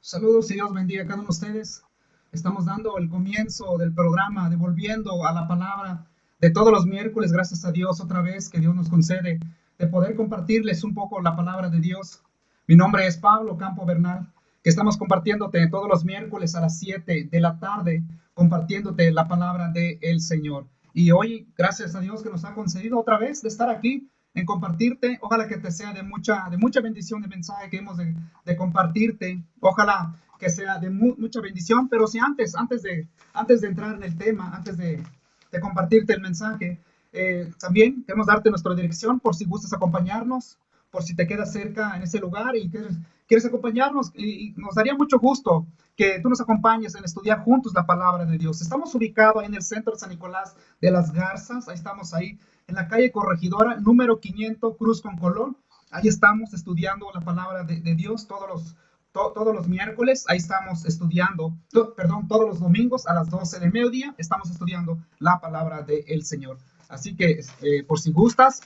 Saludos y Dios bendiga a cada uno de ustedes. Estamos dando el comienzo del programa, devolviendo a la palabra de todos los miércoles, gracias a Dios otra vez que Dios nos concede de poder compartirles un poco la palabra de Dios. Mi nombre es Pablo Campo Bernal, que estamos compartiéndote todos los miércoles a las 7 de la tarde, compartiéndote la palabra del Señor. Y hoy, gracias a Dios que nos ha concedido otra vez de estar aquí en compartirte. Ojalá que te sea de mucha bendición el mensaje que hemos de compartirte. Ojalá que sea de mucha bendición, pero si antes de entrar en el tema, antes de compartirte el mensaje, también queremos darte nuestra dirección por si gustas acompañarnos, por si te quedas cerca en ese lugar y quieres acompañarnos, y nos daría mucho gusto que tú nos acompañes en estudiar juntos la palabra de Dios. Estamos ubicados en el centro de San Nicolás de las Garzas, ahí estamos ahí en la calle Corregidora, número 500, Cruz con Colón. Ahí estamos estudiando la palabra de Dios todos los miércoles. Ahí estamos estudiando, todos los domingos a las 12 de mediodía, estamos estudiando la palabra del Señor. Así que por si gustas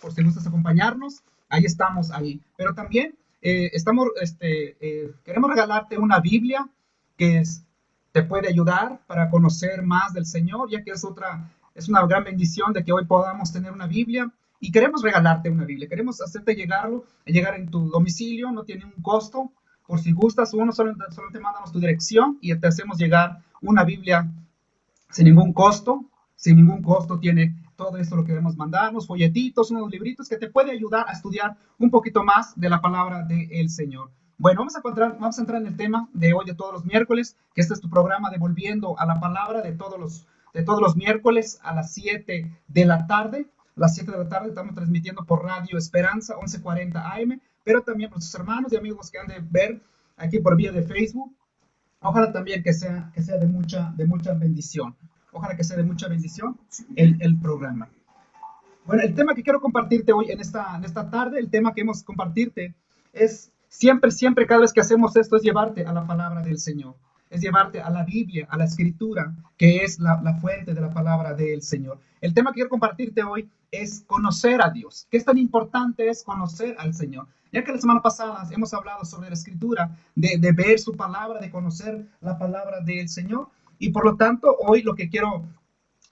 acompañarnos, ahí estamos ahí. Pero también queremos regalarte una Biblia que te puede ayudar para conocer más del Señor, ya que es una gran bendición de que hoy podamos tener una Biblia, y queremos regalarte una Biblia. Queremos hacerte llegar en tu domicilio, no tiene un costo. Por si gustas, solo te mandamos tu dirección y te hacemos llegar una Biblia sin ningún costo. Sin ningún costo tiene todo esto lo que queremos mandarnos, folletitos, unos libritos que te puede ayudar a estudiar un poquito más de la palabra del Señor. Bueno, vamos a entrar en el tema de hoy, de todos los miércoles, que este es tu programa Devolviendo a la Palabra de todos los miércoles a las 7 de la tarde. A las 7 de la tarde estamos transmitiendo por Radio Esperanza 1140 AM, pero también por sus hermanos y amigos que han de ver aquí por vía de Facebook. Ojalá también que sea de mucha bendición. Ojalá que sea de mucha bendición el programa. Bueno, el tema que quiero compartirte hoy en esta tarde, el tema que hemos compartirte es siempre, cada vez que hacemos esto, es llevarte a la palabra del Señor. Es llevarte a la Biblia, a la Escritura, que es la fuente de la palabra del Señor. El tema que quiero compartirte hoy es conocer a Dios. ¿Qué es tan importante es conocer al Señor? Ya que la semana pasada hemos hablado sobre la Escritura, de ver su palabra, de conocer la palabra del Señor. Y por lo tanto, hoy lo que quiero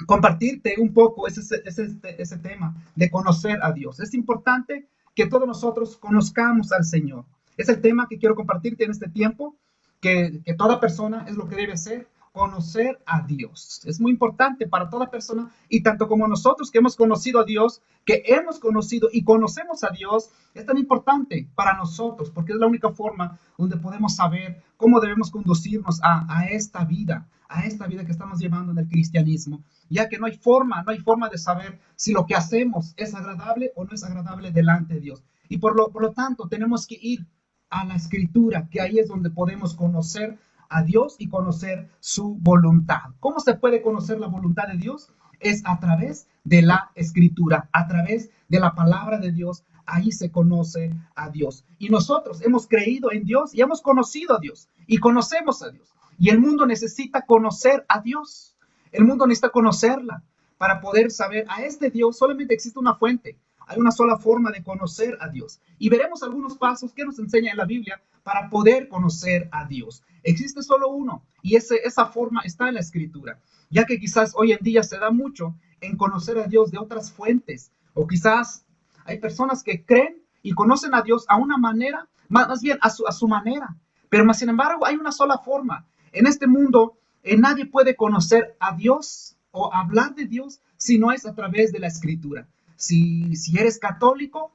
compartirte un poco ese tema de conocer a Dios. Es importante que todos nosotros conozcamos al Señor. Es el tema que quiero compartirte en este tiempo, que toda persona es lo que debe hacer, conocer a Dios. Es muy importante para toda persona, y tanto como nosotros que hemos conocido a Dios, que hemos conocido y conocemos a Dios, es tan importante para nosotros, porque es la única forma donde podemos saber cómo debemos conducirnos a esta vida que estamos llevando en el cristianismo, ya que no hay forma de saber si lo que hacemos es agradable o no es agradable delante de Dios. Y por lo tanto, tenemos que ir a la Escritura, que ahí es donde podemos conocer a Dios y conocer su voluntad. ¿Cómo se puede conocer la voluntad de Dios? Es a través de la Escritura, a través de la palabra de Dios. Ahí se conoce a Dios. Y nosotros hemos creído en Dios y hemos conocido a Dios y conocemos a Dios. Y el mundo necesita conocer a Dios. El mundo necesita conocerla para poder saber a este Dios. Solamente existe una fuente. Hay una sola forma de conocer a Dios. Y veremos algunos pasos que nos enseña en la Biblia para poder conocer a Dios. Existe solo uno, y esa forma está en la Escritura, ya que quizás hoy en día se da mucho en conocer a Dios de otras fuentes, o quizás hay personas que creen y conocen a Dios a una manera, más bien a su manera, pero más sin embargo hay una sola forma. En este mundo nadie puede conocer a Dios o hablar de Dios si no es a través de la Escritura. Si eres católico,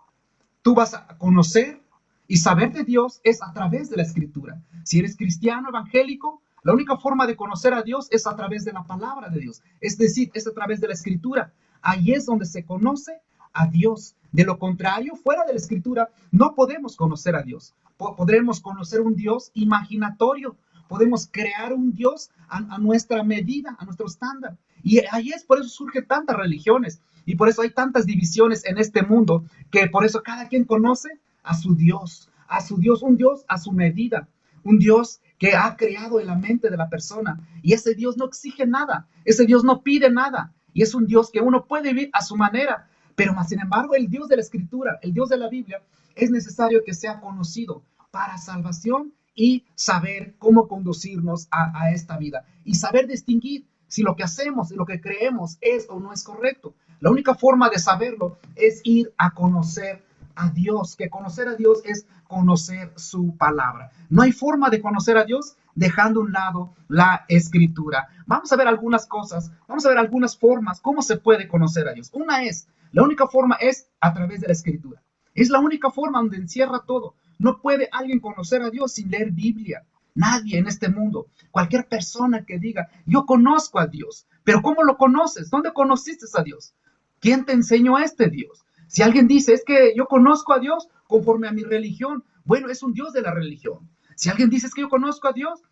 tú vas a conocer y saber de Dios es a través de la Escritura. Si eres cristiano evangélico, la única forma de conocer a Dios es a través de la palabra de Dios. Es decir, es a través de la Escritura. Ahí es donde se conoce a Dios. De lo contrario, fuera de la Escritura, no podemos conocer a Dios. Podremos conocer un Dios imaginatorio. Podemos crear un Dios a nuestra medida, a nuestro estándar. Y ahí es, por eso surgen tantas religiones. Y por eso hay tantas divisiones en este mundo, que por eso cada quien conoce a su Dios, un Dios a su medida, un Dios que ha creado en la mente de la persona. Y ese Dios no exige nada, ese Dios no pide nada, y es un Dios que uno puede vivir a su manera. Pero más sin embargo, el Dios de la Escritura, el Dios de la Biblia, es necesario que sea conocido para salvación y saber cómo conducirnos a esta vida y saber distinguir si lo que hacemos y lo que creemos es o no es correcto. La única forma de saberlo es ir a conocer a Dios, que conocer a Dios es conocer su palabra. No hay forma de conocer a Dios dejando a un lado la escritura. Vamos a ver algunas cosas, vamos a ver algunas formas, cómo se puede conocer a Dios. La única forma es a través de la escritura. Es la única forma donde encierra todo. No puede alguien conocer a Dios sin leer Biblia. Nadie en este mundo, cualquier persona que diga, yo conozco a Dios, pero ¿cómo lo conoces? ¿Dónde conociste a Dios? ¿Quién te enseñó a este Dios? Si alguien dice, es que yo conozco a Dios conforme a mi religión, bueno, es un Dios de la religión. Si alguien dice, es que yo conozco a Dios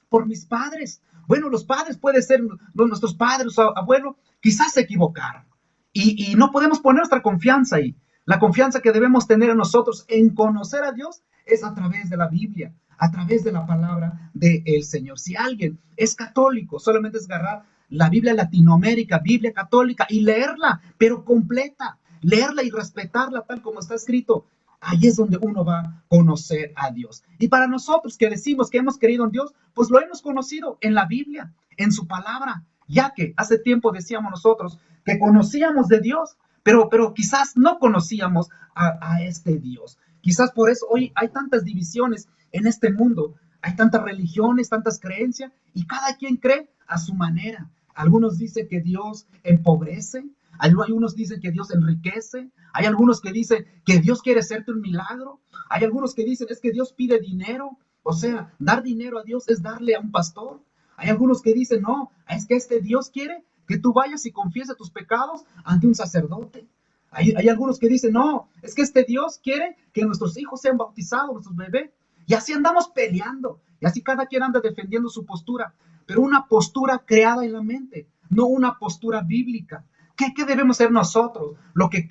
por mis padres, bueno, los padres pueden ser nuestros padres o abuelos, quizás se equivocaron. Y no podemos poner nuestra confianza ahí. La confianza que debemos tener en nosotros en conocer a Dios es a través de la Biblia, a través de la palabra del Señor. Si alguien es católico, solamente es agarrar la Biblia Latinoamérica, Biblia católica, y leerla, pero completa, leerla y respetarla tal como está escrito. Ahí es donde uno va a conocer a Dios. Y para nosotros que decimos que hemos creído en Dios, pues lo hemos conocido en la Biblia, en su palabra, ya que hace tiempo decíamos nosotros que conocíamos de Dios, pero quizás no conocíamos a este Dios. Quizás por eso hoy hay tantas divisiones en este mundo, hay tantas religiones, tantas creencias, y cada quien cree a su manera. Algunos dicen que Dios empobrece, hay unos dicen que Dios enriquece, hay algunos que dicen que Dios quiere hacerte un milagro, hay algunos que dicen es que Dios pide dinero, o sea, dar dinero a Dios es darle a un pastor. Hay algunos que dicen, no, es que este Dios quiere que tú vayas y confieses tus pecados ante un sacerdote. Hay algunos que dicen, no, es que este Dios quiere que nuestros hijos sean bautizados, nuestros bebés. Y así andamos peleando, y así cada quien anda defendiendo su postura, pero una postura creada en la mente, no una postura bíblica. ¿Qué debemos ser nosotros? Los que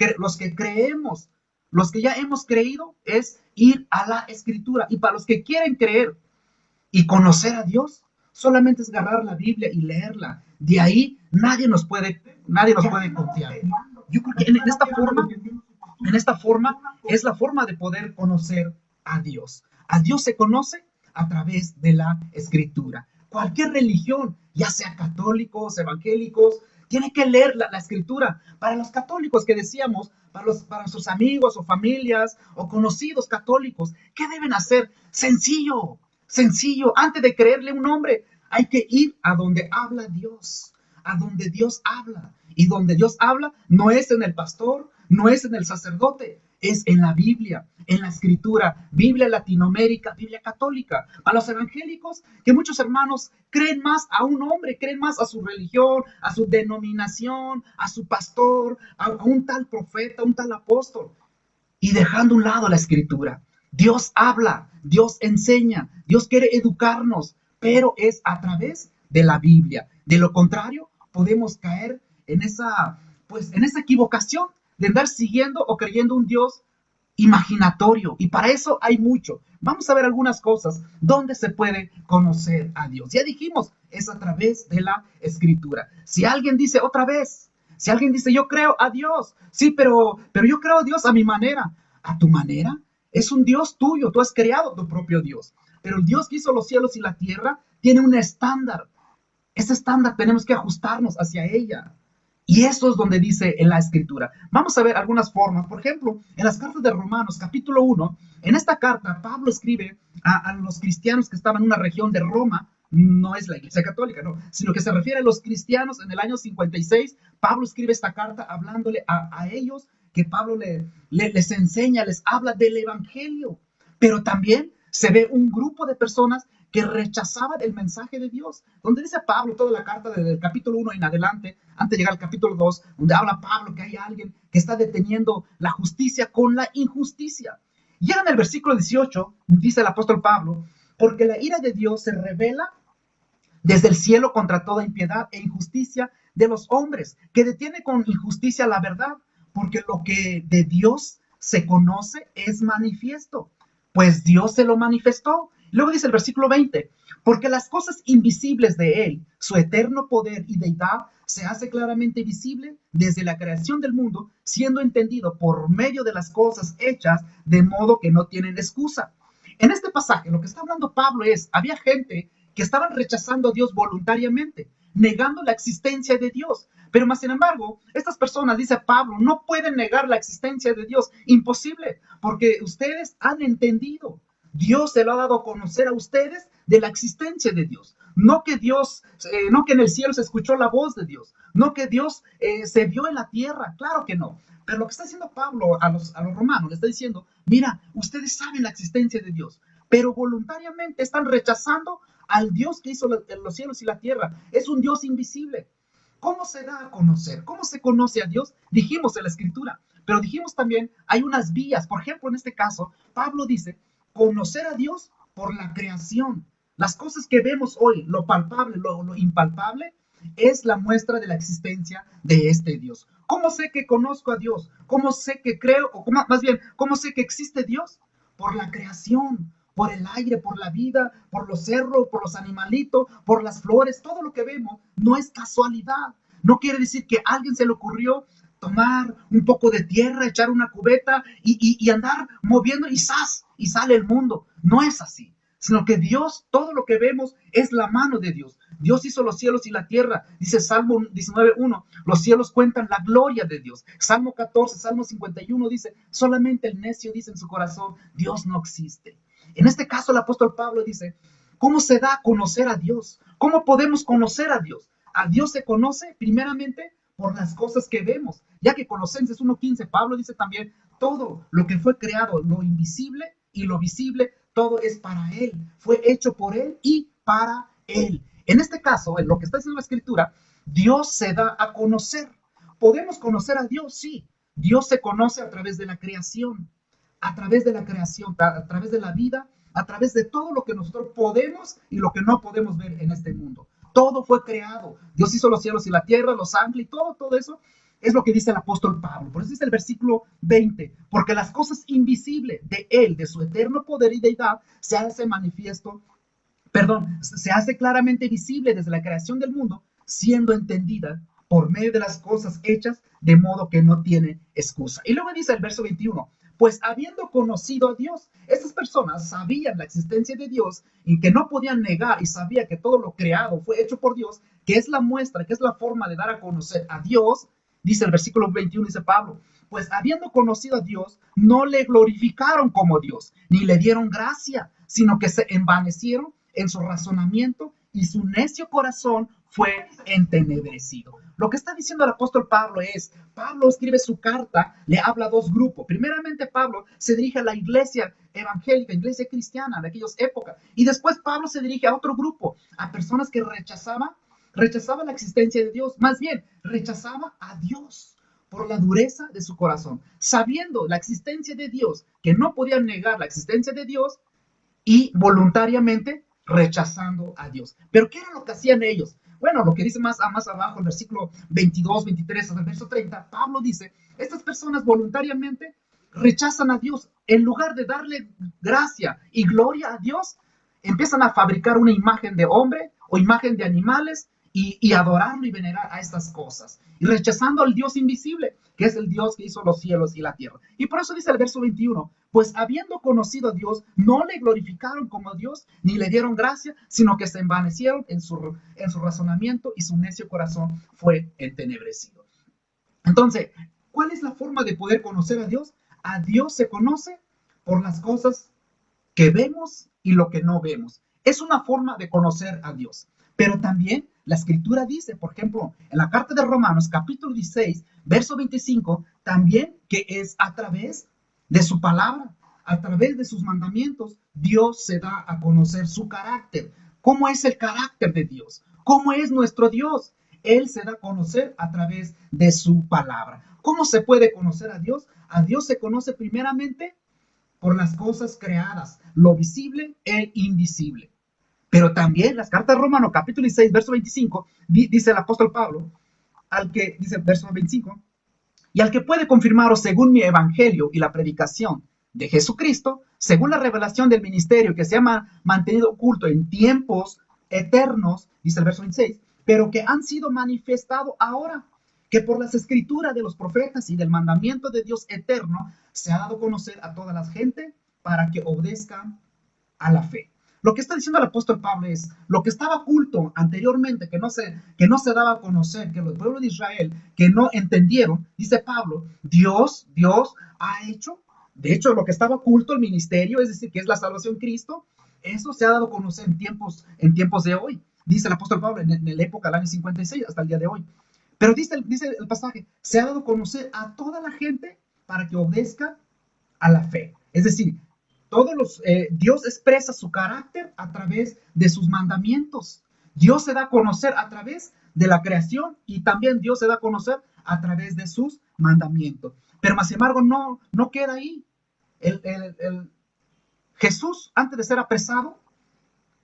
creemos, los que ya hemos creído, es ir a la escritura. Y para los que quieren creer y conocer a Dios, solamente es agarrar la Biblia y leerla. De ahí nadie nos puede confiar. Yo creo que en esta forma es la forma de poder conocer a Dios. A Dios se conoce a través de la escritura. Cualquier religión, ya sea católicos, evangélicos, tiene que leer la escritura. Para los católicos que decíamos, para nuestros amigos o familias o conocidos católicos, ¿qué deben hacer? Sencillo, sencillo. Antes de creerle a un hombre, hay que ir a donde habla Dios, a donde Dios habla. Y donde Dios habla no es en el pastor, no es en el sacerdote, es en la Biblia, en la escritura, Biblia Latinoamérica, Biblia católica. Para los evangélicos, que muchos hermanos creen más a un hombre, creen más a su religión, a su denominación, a su pastor, a un tal profeta, un tal apóstol, y dejando a un lado la escritura. Dios habla, Dios enseña, Dios quiere educarnos, pero es a través de la Biblia. De lo contrario, podemos caer en esa equivocación de andar siguiendo o creyendo un Dios imaginatorio. Y para eso hay mucho. Vamos a ver algunas cosas donde se puede conocer a Dios. Ya dijimos, es a través de la escritura. Si alguien dice otra vez, si alguien dice yo creo a Dios, sí, pero yo creo a Dios a mi manera. ¿A tu manera? Es un Dios tuyo, tú has creado tu propio Dios. Pero el Dios que hizo los cielos y la tierra tiene un estándar. Ese estándar tenemos que ajustarnos hacia ella. Y eso es donde dice en la escritura. Vamos a ver algunas formas. Por ejemplo, en las cartas de Romanos, capítulo 1, en esta carta, Pablo escribe a los cristianos que estaban en una región de Roma, no es la iglesia católica, no, sino que se refiere a los cristianos en el año 56. Pablo escribe esta carta hablándole a ellos, que Pablo les enseña, les habla del evangelio. Pero también se ve un grupo de personas que rechazaban el mensaje de Dios. Donde dice Pablo, toda la carta desde el capítulo 1 en adelante, antes de llegar al capítulo 2, donde habla Pablo que hay alguien que está deteniendo la justicia con la injusticia. Y en el versículo 18, dice el apóstol Pablo, porque la ira de Dios se revela desde el cielo contra toda impiedad e injusticia de los hombres, que detiene con injusticia la verdad, porque lo que de Dios se conoce es manifiesto, pues Dios se lo manifestó. Luego dice el versículo 20, porque las cosas invisibles de Él, su eterno poder y deidad, se hace claramente visible desde la creación del mundo, siendo entendido por medio de las cosas hechas, de modo que no tienen excusa. En este pasaje, lo que está hablando Pablo es, había gente que estaban rechazando a Dios voluntariamente, negando la existencia de Dios. Pero más sin embargo, estas personas, dice Pablo, no pueden negar la existencia de Dios. Imposible, porque ustedes han entendido. Dios se lo ha dado a conocer a ustedes de la existencia de Dios. No que Dios, no que en el cielo se escuchó la voz de Dios, no que Dios se vio en la tierra, claro que no. Pero lo que está diciendo Pablo a los romanos, le está diciendo, mira, ustedes saben la existencia de Dios, pero voluntariamente están rechazando al Dios que hizo los cielos y la tierra. Es un Dios invisible. ¿Cómo se da a conocer? ¿Cómo se conoce a Dios? Dijimos en la escritura, pero dijimos también, hay unas vías. Por ejemplo, en este caso, Pablo dice, conocer a Dios por la creación. Las cosas que vemos hoy, lo palpable, lo impalpable, es la muestra de la existencia de este Dios. ¿Cómo sé que conozco a Dios? ¿Cómo sé que creo? O más bien, ¿cómo sé que existe Dios? Por la creación, por el aire, por la vida, por los cerros, por los animalitos, por las flores. Todo lo que vemos no es casualidad. No quiere decir que a alguien se le ocurrió tomar un poco de tierra, echar una cubeta y andar moviendo y ¡zas! Y sale el mundo. No es así, sino que Dios, todo lo que vemos es la mano de Dios. Dios hizo los cielos y la tierra. Dice Salmo 19:1, los cielos cuentan la gloria de Dios. Salmo 14, Salmo 51 dice, solamente el necio dice en su corazón, Dios no existe. En este caso el apóstol Pablo dice, ¿cómo se da a conocer a Dios? ¿Cómo podemos conocer a Dios? A Dios se conoce primeramente por las cosas que vemos, ya que Colosenses 1:15, Pablo dice también, todo lo que fue creado, lo invisible y lo visible, todo es para Él, fue hecho por Él y para Él. En este caso, en lo que está diciendo la Escritura, Dios se da a conocer. ¿Podemos conocer a Dios? Sí. Dios se conoce a través de la creación, a través de la creación, a través de la vida, a través de todo lo que nosotros podemos y lo que no podemos ver en este mundo. Todo fue creado. Dios hizo los cielos y la tierra, los ángeles y todo eso es lo que dice el apóstol Pablo. Por eso dice el versículo 20, porque las cosas invisibles de Él, de su eterno poder y deidad, se hace claramente visible desde la creación del mundo, siendo entendida por medio de las cosas hechas, de modo que no tiene excusa. Y luego dice el verso 21, pues habiendo conocido a Dios, estas personas sabían la existencia de Dios y que no podían negar y sabía que todo lo creado fue hecho por Dios, que es la muestra, que es la forma de dar a conocer a Dios. Dice el versículo 21, dice Pablo, pues habiendo conocido a Dios, no le glorificaron como Dios, ni le dieron gracia, sino que se envanecieron en su razonamiento y su necio corazón fue entenebrecido. Lo que está diciendo el apóstol Pablo es, Pablo escribe su carta, le habla a dos grupos. Primeramente Pablo se dirige a la iglesia evangélica, iglesia cristiana de aquellas épocas. Y después Pablo se dirige a otro grupo, a personas que rechazaban la existencia de Dios. Más bien, rechazaba a Dios por la dureza de su corazón. Sabiendo la existencia de Dios, que no podían negar la existencia de Dios, y voluntariamente rechazando a Dios. Pero ¿qué era lo que hacían ellos? Bueno, lo que dice más abajo, el versículo 22, 23 hasta el verso 30, Pablo dice, estas personas voluntariamente rechazan a Dios. En lugar de darle gracia y gloria a Dios, empiezan a fabricar una imagen de hombre o imagen de animales y adorarlo y venerar a estas cosas. Y rechazando al Dios invisible, que es el Dios que hizo los cielos y la tierra. Y por eso dice el verso 21, pues habiendo conocido a Dios, no le glorificaron como Dios, ni le dieron gracia, sino que se envanecieron en su razonamiento y su necio corazón fue entenebrecido. Entonces, ¿cuál es la forma de poder conocer a Dios? A Dios se conoce por las cosas que vemos y lo que no vemos. Es una forma de conocer a Dios. Pero también la escritura dice, por ejemplo, en la carta de Romanos, capítulo 16, verso 25, también que es a través de su palabra, a través de sus mandamientos, Dios se da a conocer su carácter. ¿Cómo es el carácter de Dios? ¿Cómo es nuestro Dios? Él se da a conocer a través de su palabra. ¿Cómo se puede conocer a Dios? A Dios se conoce primeramente por las cosas creadas, lo visible e invisible. Pero también las cartas Romanos, capítulo 16, verso 25, dice el apóstol Pablo, dice verso 25, y al que puede confirmaros según mi evangelio y la predicación de Jesucristo, según la revelación del ministerio que se ha mantenido oculto en tiempos eternos, dice el verso 26, pero que han sido manifestados ahora, que por las escrituras de los profetas y del mandamiento de Dios eterno se ha dado a conocer a toda la gente para que obedezcan a la fe. Lo que está diciendo el apóstol Pablo es, lo que estaba oculto anteriormente, que no se daba a conocer, que los pueblos de Israel, que no entendieron, dice Pablo, Dios ha hecho, de hecho, lo que estaba oculto, el ministerio, es decir, que es la salvación en Cristo, eso se ha dado a conocer en tiempos de hoy. Dice el apóstol Pablo en la época del año 56 hasta el día de hoy. Pero dice el pasaje, se ha dado a conocer a toda la gente para que obedezca a la fe. Es decir, Dios expresa su carácter a través de sus mandamientos. Dios se da a conocer a través de la creación y también Dios se da a conocer a través de sus mandamientos. Pero más sin embargo no queda ahí. Jesús, antes de ser apresado,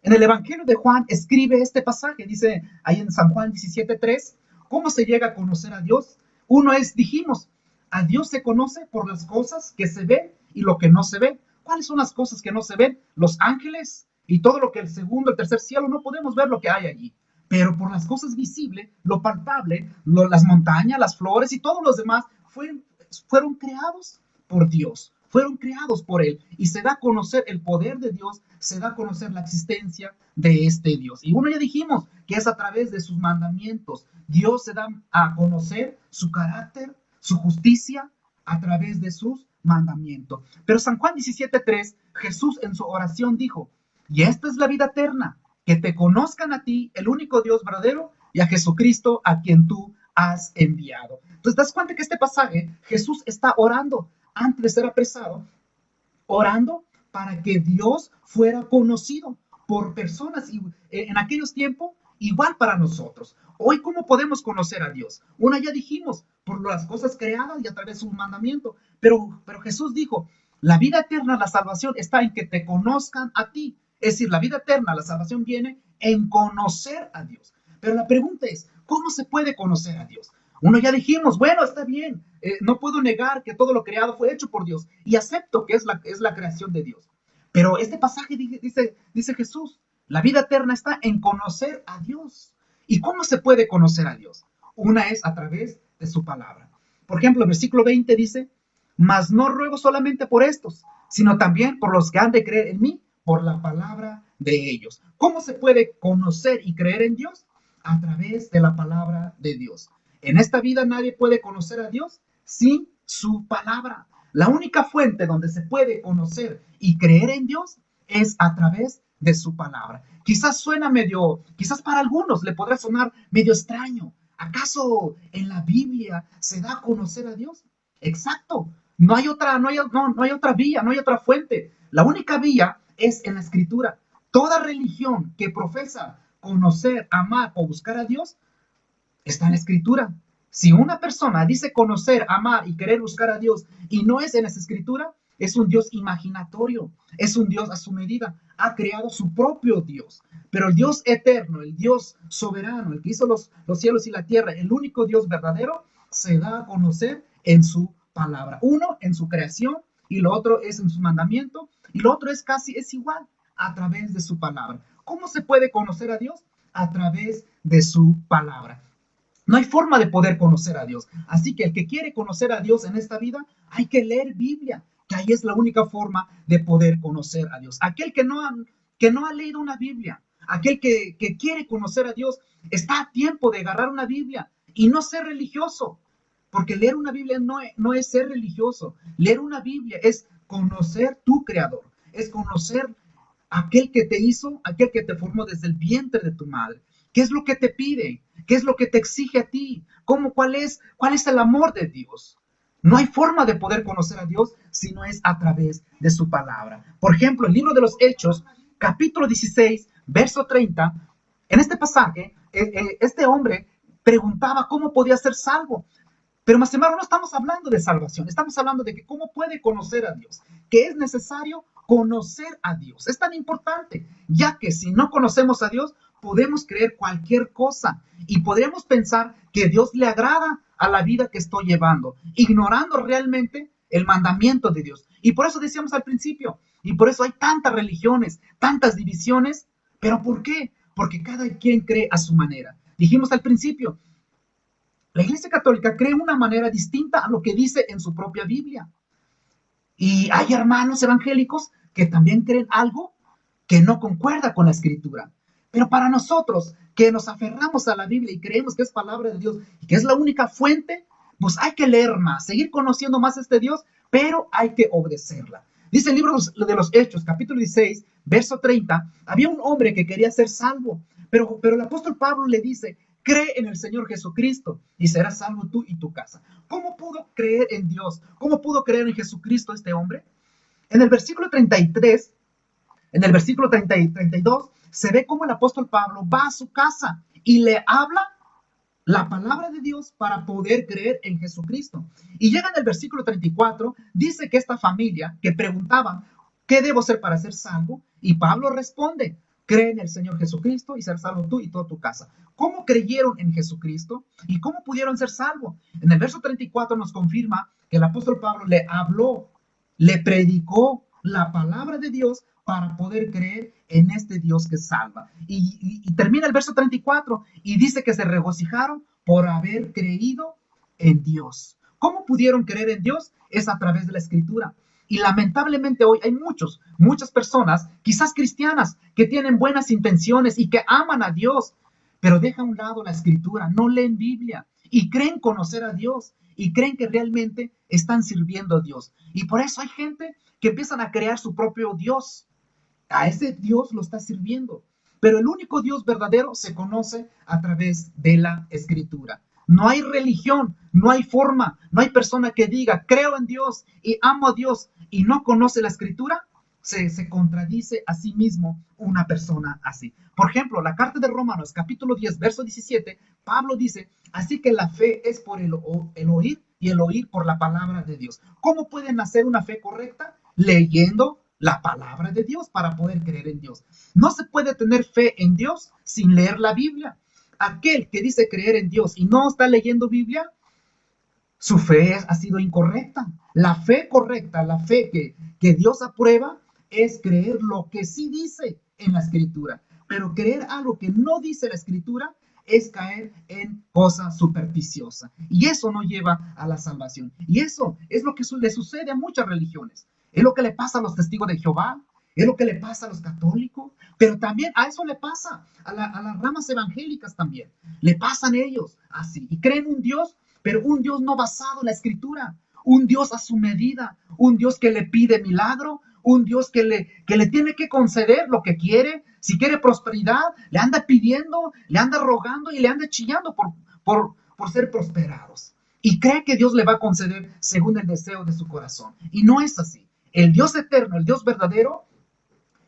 en el Evangelio de Juan escribe este pasaje, dice ahí en San Juan 17:3, ¿cómo se llega a conocer a Dios? Dijimos, a Dios se conoce por las cosas que se ven y lo que no se ve. ¿Cuáles son las cosas que no se ven? Los ángeles y todo lo que el segundo, el tercer cielo, no podemos ver lo que hay allí. Pero por las cosas visibles, lo palpable, las montañas, las flores y todos los demás fueron creados por Dios, fueron creados por Él. Y se da a conocer el poder de Dios, se da a conocer la existencia de este Dios. Y ya dijimos que es a través de sus mandamientos. Dios se da a conocer su carácter, su justicia, a través de sus mandamientos. Pero San Juan 17:3, Jesús en su oración dijo, y esta es la vida eterna, que te conozcan a ti, el único Dios verdadero, y a Jesucristo a quien tú has enviado. Entonces, ¿te das cuenta que este pasaje, Jesús está orando antes de ser apresado, orando para que Dios fuera conocido por personas en aquellos tiempos, igual para nosotros. Hoy, ¿cómo podemos conocer a Dios? Ya dijimos, por las cosas creadas y a través de su mandamiento. Pero Jesús dijo, la vida eterna, la salvación está en que te conozcan a ti. Es decir, la vida eterna, la salvación viene en conocer a Dios. Pero la pregunta es, ¿cómo se puede conocer a Dios? Ya dijimos, bueno, está bien, no puedo negar que todo lo creado fue hecho por Dios y acepto que es la creación de Dios. Pero este pasaje dice Jesús, la vida eterna está en conocer a Dios. ¿Y cómo se puede conocer a Dios? Una es a través de su palabra. Por ejemplo, el versículo 20 dice, mas no ruego solamente por estos, sino también por los que han de creer en mí, por la palabra de ellos. ¿Cómo se puede conocer y creer en Dios? A través de la palabra de Dios. En esta vida nadie puede conocer a Dios sin su palabra. La única fuente donde se puede conocer y creer en Dios es a través de su palabra. Quizás quizás para algunos le podrá sonar medio extraño. ¿Acaso en la Biblia se da a conocer a Dios? Exacto. No hay otra vía, no hay otra fuente. La única vía es en la Escritura. Toda religión que profesa conocer, amar o buscar a Dios está en la Escritura. Si una persona dice conocer, amar y querer buscar a Dios y no es en esa Escritura, es un Dios imaginatorio, es un Dios a su medida, ha creado su propio Dios. Pero el Dios eterno, el Dios soberano, el que hizo los cielos y la tierra, el único Dios verdadero, se da a conocer en su palabra. Uno en su creación y lo otro es en su mandamiento y lo otro es igual a través de su palabra. ¿Cómo se puede conocer a Dios? A través de su palabra. No hay forma de poder conocer a Dios. Así que el que quiere conocer a Dios en esta vida, hay que leer Biblia, que ahí es la única forma de poder conocer a Dios. Aquel que no ha leído una Biblia, aquel que quiere conocer a Dios, está a tiempo de agarrar una Biblia y no ser religioso. Porque leer una Biblia no es ser religioso. Leer una Biblia es conocer tu Creador, es conocer aquel que te hizo, aquel que te formó desde el vientre de tu madre. ¿Qué es lo que te pide? ¿Qué es lo que te exige a ti? ¿Cuál es el amor de Dios? No hay forma de poder conocer a Dios si no es a través de su palabra. Por ejemplo, el libro de los Hechos, capítulo 16, verso 30, en este pasaje, este hombre preguntaba cómo podía ser salvo. Pero más embargo, no estamos hablando de salvación, estamos hablando de que cómo puede conocer a Dios, que es necesario conocer a Dios. Es tan importante, ya que si no conocemos a Dios, podemos creer cualquier cosa y podemos pensar que Dios le agrada a la vida que estoy llevando, ignorando realmente el mandamiento de Dios. Y por eso decíamos al principio, y por eso hay tantas religiones, tantas divisiones. ¿Pero por qué? Porque cada quien cree a su manera. Dijimos al principio, la Iglesia Católica cree de una manera distinta a lo que dice en su propia Biblia. Y hay hermanos evangélicos que también creen algo que no concuerda con la Escritura. Pero para nosotros que nos aferramos a la Biblia y creemos que es palabra de Dios y que es la única fuente, pues hay que leer más, seguir conociendo más a este Dios, pero hay que obedecerla. Dice el libro de los Hechos, capítulo 16, verso 30, había un hombre que quería ser salvo, pero el apóstol Pablo le dice, cree en el Señor Jesucristo y serás salvo tú y tu casa. ¿Cómo pudo creer en Dios? ¿Cómo pudo creer en Jesucristo este hombre? En el versículo 33, en el versículo 30 y 32, se ve cómo el apóstol Pablo va a su casa y le habla la palabra de Dios para poder creer en Jesucristo. Y llega en el versículo 34, dice que esta familia que preguntaba, ¿qué debo hacer para ser salvo? Y Pablo responde, cree en el Señor Jesucristo y ser salvo tú y toda tu casa. ¿Cómo creyeron en Jesucristo y cómo pudieron ser salvos? En el verso 34 nos confirma que el apóstol Pablo le habló, le predicó la palabra de Dios para poder creer en este Dios que salva. Y termina el verso 34 y dice que se regocijaron por haber creído en Dios. ¿Cómo pudieron creer en Dios? Es a través de la Escritura. Y lamentablemente hoy hay muchas personas, quizás cristianas, que tienen buenas intenciones y que aman a Dios, pero dejan a un lado la Escritura, no leen Biblia y creen conocer a Dios y creen que realmente están sirviendo a Dios. Y por eso hay gente que empiezan a crear su propio Dios. A ese Dios lo está sirviendo. Pero el único Dios verdadero se conoce a través de la Escritura. No hay religión, no hay forma, no hay persona que diga, creo en Dios y amo a Dios y no conoce la Escritura. Se contradice a sí mismo una persona así. Por ejemplo, la carta de Romanos, capítulo 10, verso 17, Pablo dice, así que la fe es por el oír y el oír por la palabra de Dios. ¿Cómo puede nacer una fe correcta? Leyendo la palabra de Dios para poder creer en Dios. No se puede tener fe en Dios sin leer la Biblia. Aquel que dice creer en Dios y no está leyendo Biblia, su fe ha sido incorrecta. La fe correcta, la fe que Dios aprueba, es creer lo que sí dice en la Escritura. Pero creer algo que no dice la Escritura es caer en cosa supersticiosa. Y eso no lleva a la salvación. Y eso es lo que le sucede a muchas religiones. Es lo que le pasa a los testigos de Jehová, es lo que le pasa a los católicos, pero también a eso le pasa a las ramas evangélicas también. Le pasan ellos así y creen un Dios, pero un Dios no basado en la Escritura, un Dios a su medida, un Dios que le pide milagro, un Dios que le tiene que conceder lo que quiere. Si quiere prosperidad, le anda pidiendo, le anda rogando y le anda chillando por ser prosperados. Y cree que Dios le va a conceder según el deseo de su corazón. Y no es así. El Dios eterno, el Dios verdadero,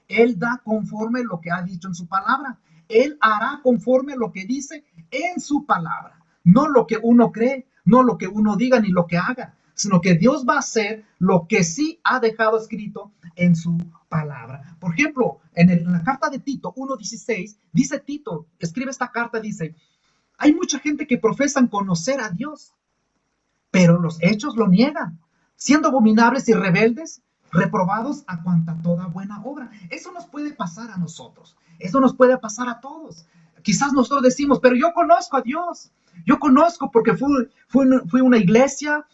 Él da conforme lo que ha dicho en su palabra. Él hará conforme lo que dice en su palabra. No lo que uno cree, no lo que uno diga ni lo que haga, sino que Dios va a hacer lo que sí ha dejado escrito en su palabra. Por ejemplo, en la carta de Tito 1:16, dice Tito, escribe esta carta, dice, hay mucha gente que profesan conocer a Dios, pero los hechos lo niegan, siendo abominables y rebeldes, reprobados a cuanta toda buena obra. Eso nos puede pasar a nosotros, eso nos puede pasar a todos. Quizás nosotros decimos, pero yo conozco a Dios, yo conozco porque fui a una iglesia,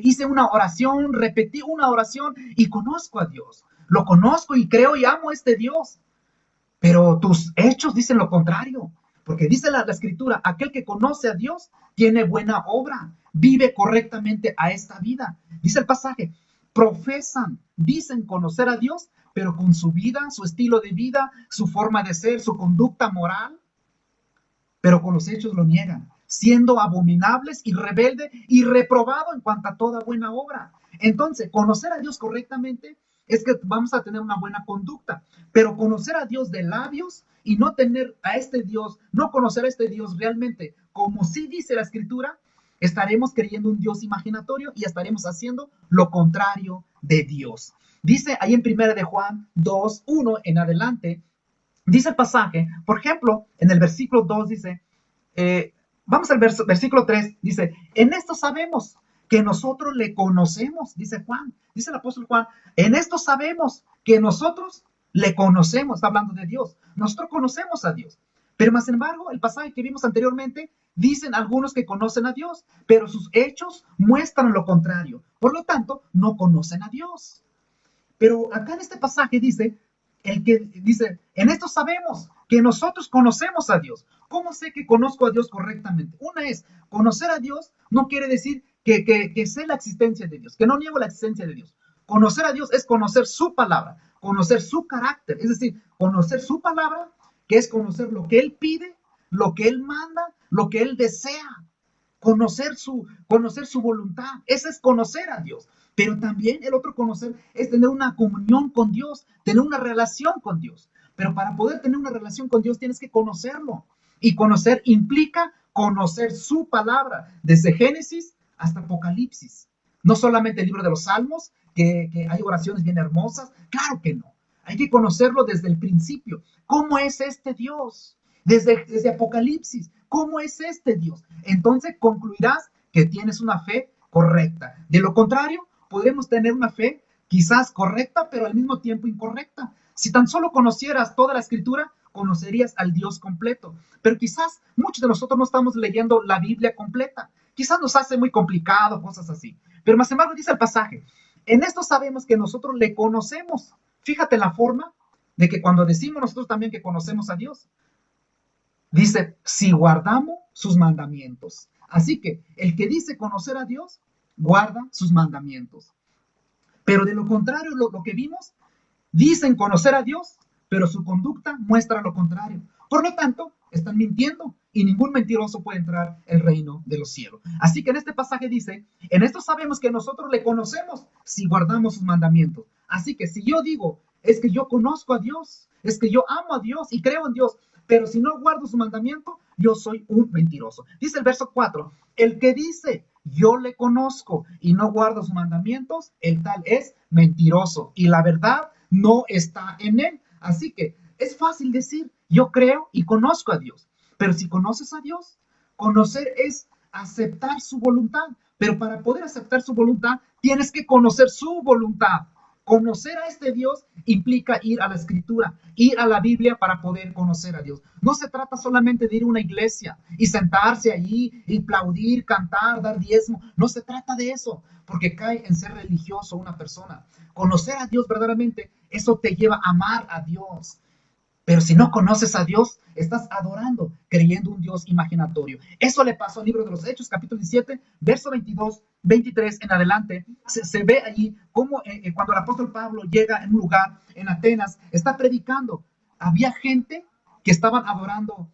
hice una oración, repetí una oración y conozco a Dios. Lo conozco y creo y amo a este Dios. Pero tus hechos dicen lo contrario, porque dice la Escritura, aquel que conoce a Dios tiene buena obra, vive correctamente a esta vida. Dice el pasaje, profesan, dicen conocer a Dios, pero con su vida, su estilo de vida, su forma de ser, su conducta moral, pero con los hechos lo niegan, siendo abominables y rebeldes y reprobado en cuanto a toda buena obra. Entonces, conocer a Dios correctamente es que vamos a tener una buena conducta, pero conocer a Dios de labios y no tener a este Dios, no conocer a este Dios realmente, como sí dice la Escritura, estaremos creyendo un Dios imaginatorio y estaremos haciendo lo contrario de Dios. Dice ahí en 1 de Juan 2:1 en adelante, dice el pasaje, por ejemplo, en el versículo 2 dice, vamos al versículo 3, dice, en esto sabemos que nosotros le conocemos, dice Juan, dice el apóstol Juan, en esto sabemos que nosotros le conocemos, está hablando de Dios, nosotros conocemos a Dios. Pero más sin embargo, el pasaje que vimos anteriormente, dicen algunos que conocen a Dios, pero sus hechos muestran lo contrario. Por lo tanto, no conocen a Dios. Pero acá en este pasaje dice, el que dice, en esto sabemos que nosotros conocemos a Dios. ¿Cómo sé que conozco a Dios correctamente? Una es, conocer a Dios no quiere decir que sé la existencia de Dios, que no niego la existencia de Dios. Conocer a Dios es conocer su palabra, conocer su carácter, es decir, conocer su palabra, que es conocer lo que Él pide, lo que Él manda, lo que Él desea. Conocer su voluntad. Ese es conocer a Dios. Pero también el otro conocer es tener una comunión con Dios, tener una relación con Dios. Pero para poder tener una relación con Dios tienes que conocerlo. Y conocer implica conocer su palabra, desde Génesis hasta Apocalipsis. No solamente el libro de los Salmos, que hay oraciones bien hermosas. Claro que no. Hay que conocerlo desde el principio. ¿Cómo es este Dios? Desde Apocalipsis. ¿Cómo es este Dios? Entonces concluirás que tienes una fe correcta. De lo contrario, podremos tener una fe quizás correcta, pero al mismo tiempo incorrecta. Si tan solo conocieras toda la escritura, conocerías al Dios completo. Pero quizás muchos de nosotros no estamos leyendo la Biblia completa. Quizás nos hace muy complicado, cosas así. Pero más embargo dice el pasaje, en esto sabemos que nosotros le conocemos. Fíjate la forma de que cuando decimos nosotros también que conocemos a Dios, dice, si guardamos sus mandamientos. Así que el que dice conocer a Dios, guarda sus mandamientos. Pero de lo contrario, lo que vimos, dicen conocer a Dios, pero su conducta muestra lo contrario. Por lo tanto, están mintiendo y ningún mentiroso puede entrar al reino de los cielos. Así que en este pasaje dice, en esto sabemos que nosotros le conocemos si guardamos sus mandamientos. Así que si yo digo, es que yo conozco a Dios, es que yo amo a Dios y creo en Dios, pero si no guardo su mandamiento, yo soy un mentiroso. Dice el verso 4, el que dice, yo le conozco y no guardo sus mandamientos, el tal es mentiroso y la verdad no está en él. Así que es fácil decir, yo creo y conozco a Dios, pero si conoces a Dios, conocer es aceptar su voluntad, pero para poder aceptar su voluntad, tienes que conocer su voluntad. Conocer a este Dios implica ir a la escritura, ir a la Biblia para poder conocer a Dios. No se trata solamente de ir a una iglesia y sentarse allí y aplaudir, cantar, dar diezmo. No se trata de eso, porque cae en ser religioso una persona. Conocer a Dios verdaderamente, eso te lleva a amar a Dios. Pero si no conoces a Dios, estás adorando, creyendo un Dios imaginatorio. Eso le pasó al libro de los Hechos, capítulo 17, verso 22, 23 en adelante. Se ve allí cómo cuando el apóstol Pablo llega en un lugar, en Atenas, está predicando. Había gente que estaban adorando.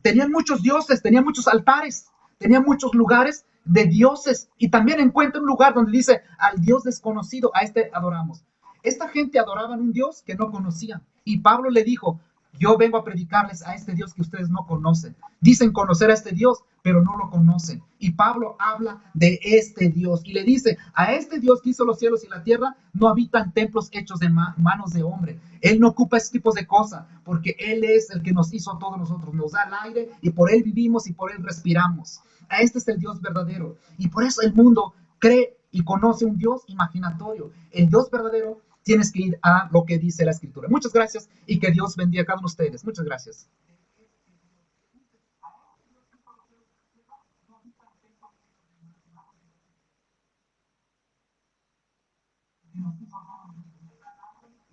Tenían muchos dioses, tenían muchos altares, tenían muchos lugares de dioses. Y también encuentra un lugar donde dice, al Dios desconocido, a este adoramos. Esta gente adoraba a un Dios que no conocían. Y Pablo le dijo, yo vengo a predicarles a este Dios que ustedes no conocen. Dicen conocer a este Dios, pero no lo conocen. Y Pablo habla de este Dios y le dice, a este Dios que hizo los cielos y la tierra, no habitan templos hechos de manos de hombre. Él no ocupa ese tipo de cosas, porque Él es el que nos hizo a todos nosotros. Nos da el aire y por Él vivimos y por Él respiramos. A este es el Dios verdadero. Y por eso el mundo cree y conoce un Dios imaginatorio. El Dios verdadero, tienes que ir a lo que dice la Escritura. Muchas gracias y que Dios bendiga a cada uno de ustedes. Muchas gracias.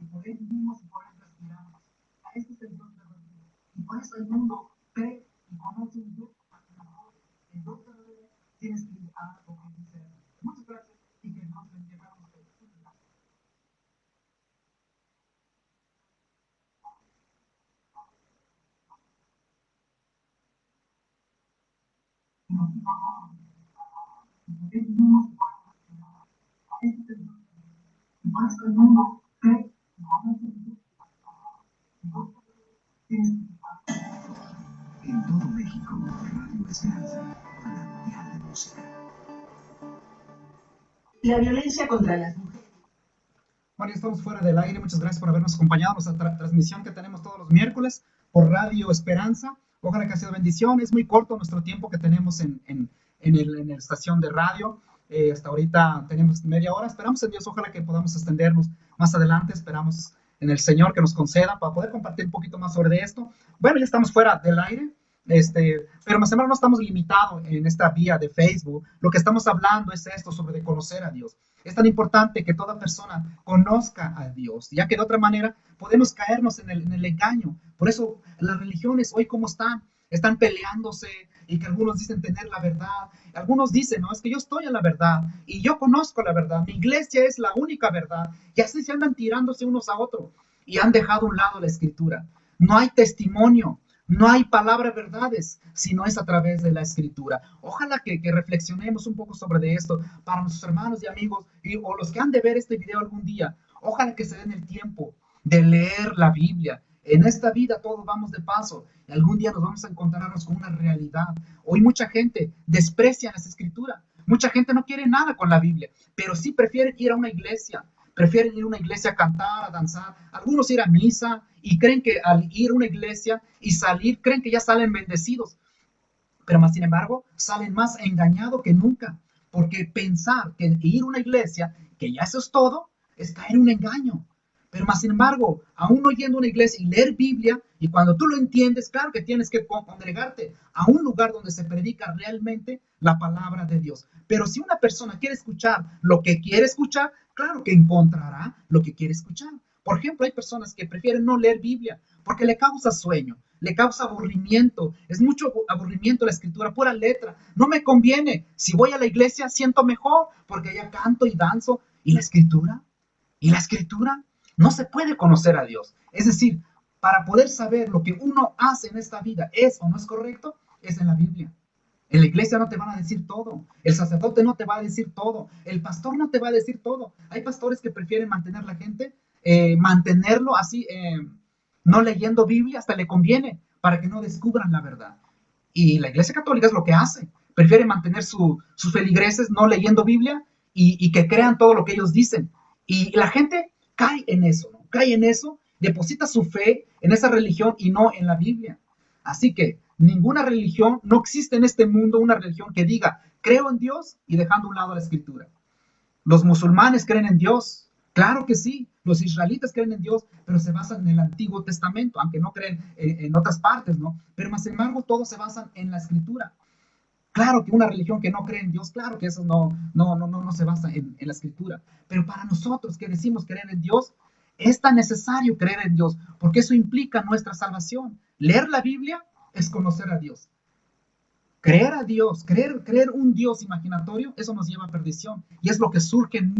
Y por Él vivimos y por Él respiramos. A este es el Dios verdadero. Y por eso el mundo cree y conoce un Dios imaginatorio. El Dios verdadero, tienes que ir a lo que dice la Escritura. Muchas gracias y que Dios bendiga a cada uno de ustedes. En todo México, Radio Esperanza, manantial de música. La violencia contra las mujeres. Bueno, ya estamos fuera del aire. Muchas gracias por habernos acompañado en nuestra transmisión que tenemos todos los miércoles por Radio Esperanza. Ojalá que ha sido bendición. Es muy corto nuestro tiempo que tenemos en la estación de radio. Hasta ahorita tenemos media hora. Esperamos en Dios, ojalá que podamos extendernos más adelante. Esperamos en el Señor que nos conceda para poder compartir un poquito más sobre esto. Bueno, ya estamos fuera del aire. Pero más o menos no estamos limitados en esta vía de Facebook. Lo que estamos hablando es esto sobre de conocer a Dios. Es tan importante que toda persona conozca a Dios, ya que de otra manera podemos caernos en el engaño. Por eso las religiones hoy como están peleándose y que algunos dicen tener la verdad. Algunos dicen, no, es que yo estoy en la verdad y yo conozco la verdad. Mi iglesia es la única verdad. Y así se andan tirándose unos a otros y han dejado a un lado la escritura. No hay testimonio, no hay palabra verdades, sino es a través de la escritura. Ojalá que reflexionemos un poco sobre de esto para nuestros hermanos y amigos o los que han de ver este video algún día. Ojalá que se den el tiempo de leer la Biblia. En esta vida todos vamos de paso y algún día nos vamos a encontrarnos con una realidad. Hoy mucha gente desprecia las escrituras. Mucha gente no quiere nada con la Biblia, pero sí prefieren ir a una iglesia. Prefieren ir a una iglesia a cantar, a danzar. Algunos ir a misa y creen que al ir a una iglesia y salir, creen que ya salen bendecidos. Pero más sin embargo, salen más engañados que nunca. Porque pensar que ir a una iglesia, que ya eso es todo, es caer en un engaño. Pero más sin embargo, aún no yendo a una iglesia y leer Biblia, y cuando tú lo entiendes, claro que tienes que congregarte a un lugar donde se predica realmente la palabra de Dios. Pero si una persona quiere escuchar lo que quiere escuchar, claro que encontrará lo que quiere escuchar. Por ejemplo, hay personas que prefieren no leer Biblia porque le causa sueño, le causa aburrimiento. Es mucho aburrimiento la escritura, pura letra. No me conviene. Si voy a la iglesia, siento mejor porque allá canto y danzo. ¿Y la escritura? ¿Y la escritura? No se puede conocer a Dios. Es decir, para poder saber lo que uno hace en esta vida es o no es correcto, es en la Biblia. En la iglesia no te van a decir todo, el sacerdote no te va a decir todo, el pastor no te va a decir todo. Hay pastores que prefieren mantener la gente, mantenerlo así, no leyendo Biblia, hasta le conviene para que no descubran la verdad. Y la iglesia católica es lo que hace, prefiere mantener sus feligreses no leyendo Biblia y que crean todo lo que ellos dicen. Y la gente cae en eso, ¿no? Cae en eso, deposita su fe en esa religión y no en la Biblia. Así que ninguna religión, no existe en este mundo una religión que diga, creo en Dios y dejando a un lado la escritura. Los musulmanes creen en Dios, claro que sí, los israelitas creen en Dios, pero se basan en el Antiguo Testamento, aunque no creen en otras partes, ¿no? Pero más sin embargo, todos se basan en la escritura. Claro que una religión que no cree en Dios, claro que eso no se basa en la escritura. Pero para nosotros que decimos creer en Dios, es tan necesario creer en Dios, porque eso implica nuestra salvación. Leer la Biblia es conocer a Dios. Creer a Dios, creer un Dios imaginatorio, eso nos lleva a perdición. Y es lo que surge en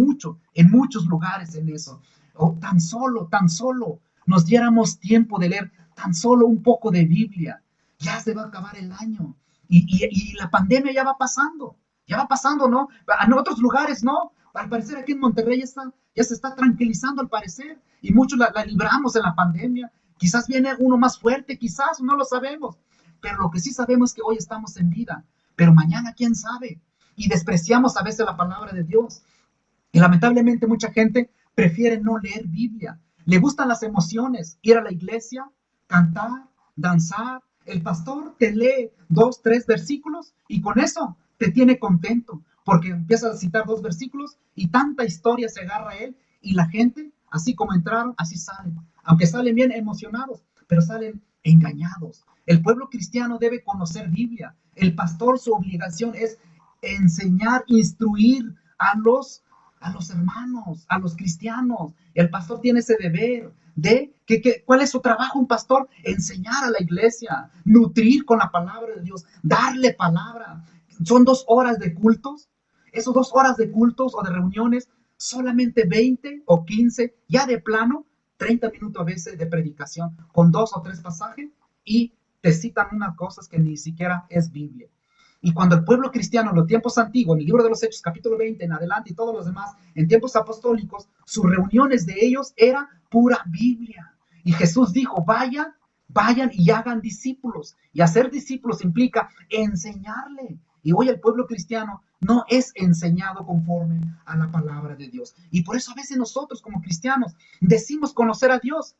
muchos lugares en eso. O tan solo nos diéramos tiempo de leer tan solo un poco de Biblia. Ya se va a acabar el año. Y la pandemia ya va pasando, ¿no? En otros lugares, ¿no? Al parecer aquí en Monterrey ya se está tranquilizando al parecer. Y muchos la libramos en la pandemia. Quizás viene uno más fuerte, quizás, no lo sabemos. Pero lo que sí sabemos es que hoy estamos en vida, pero mañana quién sabe. Y despreciamos a veces la palabra de Dios. Y lamentablemente mucha gente prefiere no leer Biblia. Le gustan las emociones, ir a la iglesia, cantar, danzar. El pastor te lee 2, 3 versículos y con eso te tiene contento, porque empieza a citar 2 versículos y tanta historia se agarra a él y la gente, así como entraron, así salen. Aunque salen bien emocionados, pero salen engañados. El pueblo cristiano debe conocer Biblia. El pastor, su obligación es enseñar, instruir a los hermanos, a los cristianos. El pastor tiene ese deber de ¿cuál es su trabajo un pastor? Enseñar a la iglesia, nutrir con la palabra de Dios, darle palabra. Son 2 horas de cultos. Esas 2 horas de cultos o de reuniones, solamente 20 o 15, ya de plano, 30 minutos a veces de predicación, con 2 o 3 pasajes, y te citan unas cosas que ni siquiera es Biblia. Y cuando el pueblo cristiano en los tiempos antiguos, en el libro de los Hechos, capítulo 20 en adelante y todos los demás, en tiempos apostólicos, sus reuniones de ellos era pura Biblia. Y Jesús dijo, vayan y hagan discípulos. Y hacer discípulos implica enseñarle. Y hoy el pueblo cristiano no es enseñado conforme a la palabra de Dios. Y por eso a veces nosotros como cristianos decimos conocer a Dios,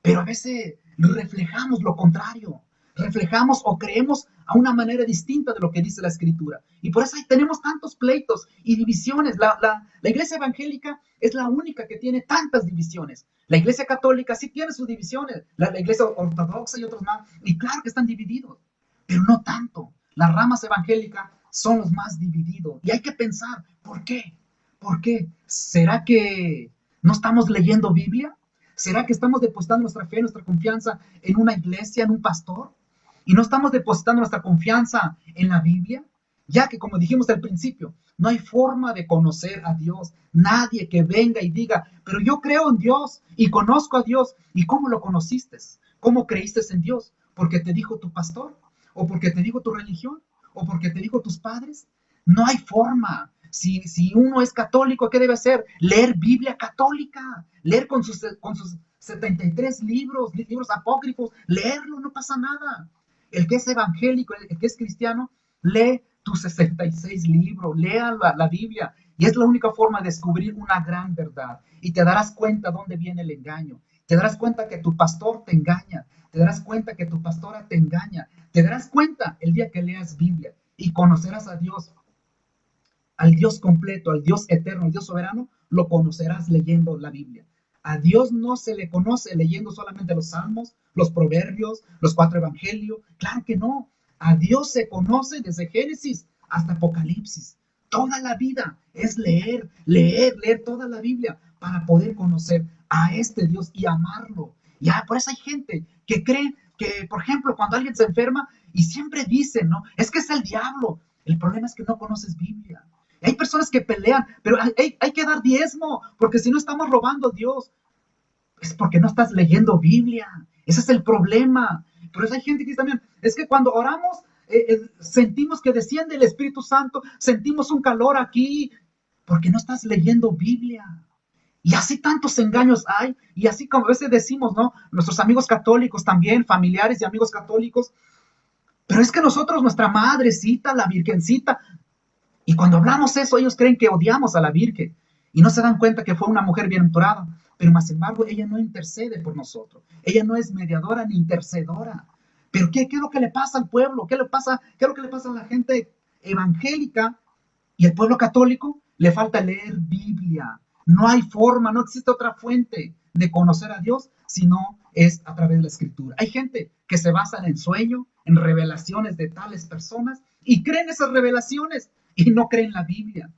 pero a veces reflejamos lo contrario. Reflejamos o creemos a una manera distinta de lo que dice la escritura. Y por eso ahí tenemos tantos pleitos y divisiones. La iglesia evangélica es la única que tiene tantas divisiones. La iglesia católica sí tiene sus divisiones. La iglesia ortodoxa y otros más. Y claro que están divididos. pero no tanto. Las ramas evangélicas son los más divididos. Y hay que pensar, ¿por qué? ¿Por qué? ¿Será que no estamos leyendo Biblia? ¿Será que estamos depositando nuestra fe, nuestra confianza en una iglesia, en un pastor? ¿Y no estamos depositando nuestra confianza en la Biblia? Ya que, como dijimos al principio, no hay forma de conocer a Dios. Nadie que venga y diga, pero yo creo en Dios y conozco a Dios. ¿Y cómo lo conociste? ¿Cómo creíste en Dios? ¿Porque te dijo tu pastor? ¿O porque te dijo tu religión? ¿O porque te dijo tus padres? No hay forma. Si uno es católico, ¿qué debe hacer? Leer Biblia católica, leer con sus 73 libros apócrifos, leerlo, no pasa nada. El que es evangélico, el que es cristiano, lee tus 66 libros, lea la Biblia, y es la única forma de descubrir una gran verdad. Y te darás cuenta dónde viene el engaño. Te darás cuenta que tu pastor te engaña. Te darás cuenta que tu pastora te engaña. Te darás cuenta el día que leas Biblia y conocerás a Dios, al Dios completo, al Dios eterno, al Dios soberano, lo conocerás leyendo la Biblia. A Dios no se le conoce leyendo solamente los salmos, los proverbios, los 4 evangelios. Claro que no. A Dios se conoce desde Génesis hasta Apocalipsis. Toda la vida es leer, leer, leer toda la Biblia para poder conocer a este Dios y amarlo. Ya, por eso hay gente que cree que, por ejemplo, cuando alguien se enferma y siempre dicen, ¿no? Es que es el diablo. El problema es que no conoces Biblia. Hay personas que pelean, pero hay que dar diezmo, porque si no estamos robando a Dios, es porque no estás leyendo Biblia. Ese es el problema. Por eso hay gente que dice también, es que cuando oramos, sentimos que desciende el Espíritu Santo, sentimos un calor aquí, porque no estás leyendo Biblia. Y así tantos engaños hay, y así como a veces decimos, ¿no? Nuestros amigos católicos también, familiares y amigos católicos, pero es que nosotros, nuestra madrecita, la virgencita, y cuando hablamos eso, ellos creen que odiamos a la Virgen y no se dan cuenta que fue una mujer bienaventurada. Pero más embargo, ella no intercede por nosotros. Ella no es mediadora ni intercedora. Pero ¿qué es lo que le pasa al pueblo? ¿Qué es lo que le pasa a la gente evangélica y el pueblo católico? Le falta leer Biblia. No hay forma, no existe otra fuente de conocer a Dios si no es a través de la escritura. Hay gente que se basa en el sueño, en revelaciones de tales personas y creen esas revelaciones y no creen la Biblia.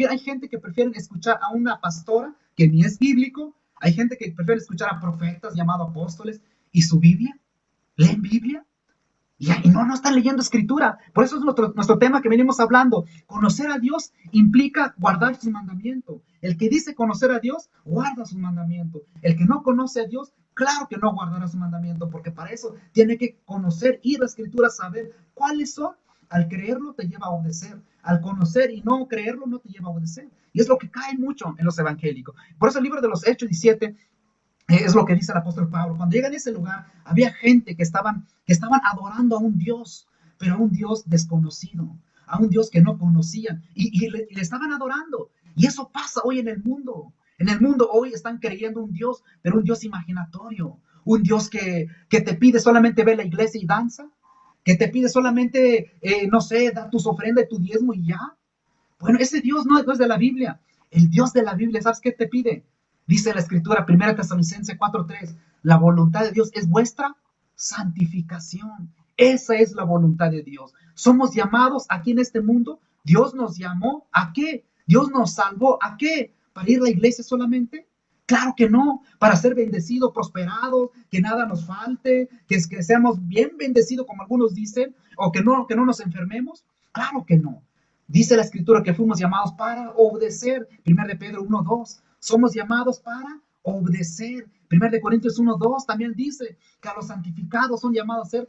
Hay gente que prefiere escuchar a una pastora que ni es bíblico. Hay gente que prefiere escuchar a profetas llamados apóstoles y su Biblia. ¿Leen Biblia? Y no están leyendo escritura. Por eso es nuestro tema que venimos hablando. Conocer a Dios implica guardar sus mandamientos. El que dice conocer a Dios, guarda sus mandamientos. El que no conoce a Dios, claro que no guardará sus mandamientos, porque para eso tiene que conocer, ir a la escritura, saber cuáles son. Al creerlo te lleva a obedecer. Al conocer y no creerlo no te lleva a obedecer. Y es lo que cae mucho en los evangélicos. Por eso el libro de los Hechos 17 es lo que dice el apóstol Pablo. Cuando llegan a ese lugar, había gente que estaban adorando a un Dios, pero a un Dios desconocido, a un Dios que no conocían, y le estaban adorando. Y eso pasa hoy en el mundo. En el mundo hoy están creyendo un Dios, pero un Dios imaginatorio, un Dios que te pide solamente ver la iglesia y danza, que te pide solamente, no sé, da tus ofrendas y tu diezmo y ya. Bueno, ese Dios no es de la Biblia. El Dios de la Biblia, ¿sabes qué te pide? Dice la escritura, 1 Tesalonicenses 4:3, la voluntad de Dios es vuestra santificación. Esa es la voluntad de Dios. Somos llamados aquí en este mundo. Dios nos llamó ¿a qué? Dios nos salvó ¿a qué? ¿Para ir a la iglesia solamente? Claro que no, para ser bendecidos, prosperados, que nada nos falte, que seamos bien bendecidos como algunos dicen, o que no nos enfermemos. Claro que no. Dice la escritura que fuimos llamados para obedecer. 1 Pedro 1:2. Somos llamados para obedecer. 1 Corintios 1:2 también dice que a los santificados son llamados a ser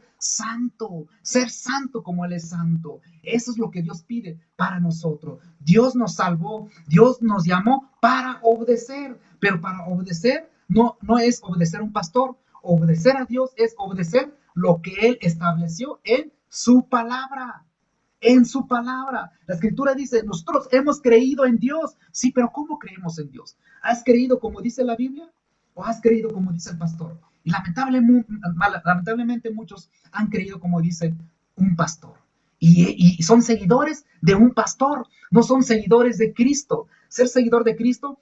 santo como Él es santo. Eso es lo que Dios pide para nosotros. Dios nos salvó, Dios nos llamó para obedecer, pero para obedecer no es obedecer a un pastor. Obedecer a Dios es obedecer lo que Él estableció en su palabra. En su palabra. La escritura dice, nosotros hemos creído en Dios. Sí, pero ¿cómo creemos en Dios? ¿Has creído como dice la Biblia? ¿O has creído como dice el pastor? Y lamentablemente muchos han creído como dice un pastor. Y son seguidores de un pastor, no son seguidores de Cristo. Ser seguidor de Cristo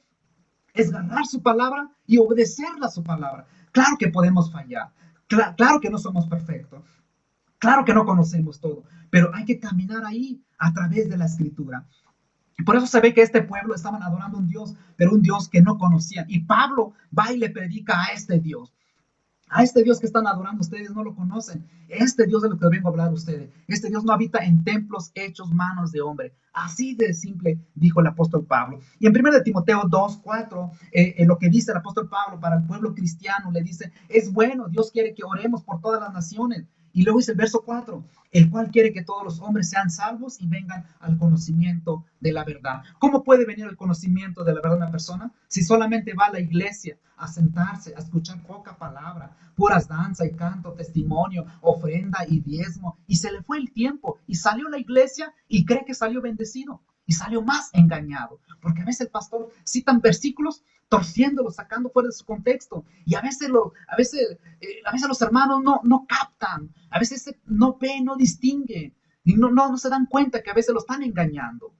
es ganar su palabra y obedecerla a su palabra. Claro que podemos fallar. Claro que no somos perfectos. Claro que no conocemos todo, pero hay que caminar ahí a través de la Escritura. Y por eso se ve que este pueblo estaban adorando a un Dios, pero un Dios que no conocían. Y Pablo va y le predica a este Dios. A este Dios que están adorando ustedes no lo conocen. Este Dios de lo que vengo a hablar a ustedes. Este Dios no habita en templos hechos manos de hombre. Así de simple dijo el apóstol Pablo. Y en 1 Timoteo 2:4, lo que dice el apóstol Pablo para el pueblo cristiano, le dice, es bueno, Dios quiere que oremos por todas las naciones. Y luego dice el verso 4, el cual quiere que todos los hombres sean salvos y vengan al conocimiento de la verdad. ¿Cómo puede venir el conocimiento de la verdad una persona si solamente va a la iglesia a sentarse, a escuchar poca palabra, puras danza y canto, testimonio, ofrenda y diezmo, y se le fue el tiempo y salió a la iglesia y cree que salió bendecido y salió más engañado? Porque a veces el pastor citan versículos torciéndolos, sacando fuera de su contexto, y a veces los hermanos no captan, a veces no ven, no distinguen, y no se dan cuenta que a veces lo están engañando.